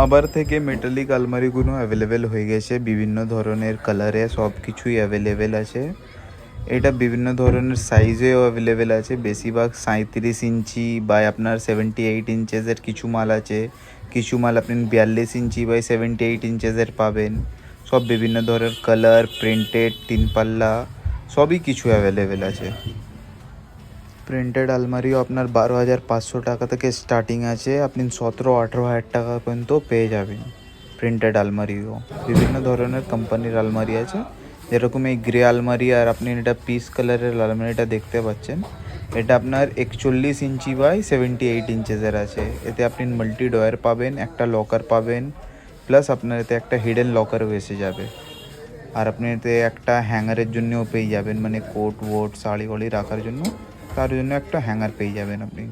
আবার থেকে metallic আলমারিগুলো available হয়ে গেছে, বিভিন্ন ধরনের কালারে সব কিছুই অ্যাভেলেবেল আছে। এটা বিভিন্ন ধরনের সাইজেও অ্যাভেলেবেল আছে, বেশিরভাগ 37 ইঞ্চি বা আপনার 78 ইঞ্চেসের কিছু মাল আছে, কিছু মাল আপনি 42 ইঞ্চি বাই 78 ইঞ্চেসের পাবেন। সব বিভিন্ন ধরনের কালার, প্রিন্টেড, 3 পাল্লা সবই কিছু অ্যাভেলেবেল আছে। প্রিন্টেড আলমারিও আপনার 12,500 টাকা থেকে স্টার্টিং আছে, আপনি 17-18 হাজার টাকা পর্যন্ত পেয়ে যাবেন। প্রিন্টেড আলমারিও বিভিন্ন ধরনের কোম্পানির আলমারি আছে, যেরকম এই গ্রে আলমারি, আর আপনি এটা পিস কালারের আলমারিটা দেখতে পাচ্ছেন, এটা আপনার 41 ইঞ্চি বাই 78 ইঞ্চেসের আছে। এতে আপনি মাল্টি ডয়ার পাবেন, একটা লকার পাবেন, প্লাস আপনার এতে একটা হিডেন লকারও এসে যাবে। আর আপনি এতে একটা হ্যাঙ্গারের জন্যও পেয়ে যাবেন, মানে কোট ওট শাড়ি ওয়াড়ি রাখার জন্য, তার জন্য একটা হ্যাঙ্গার পেয়ে যাবেন আপনি।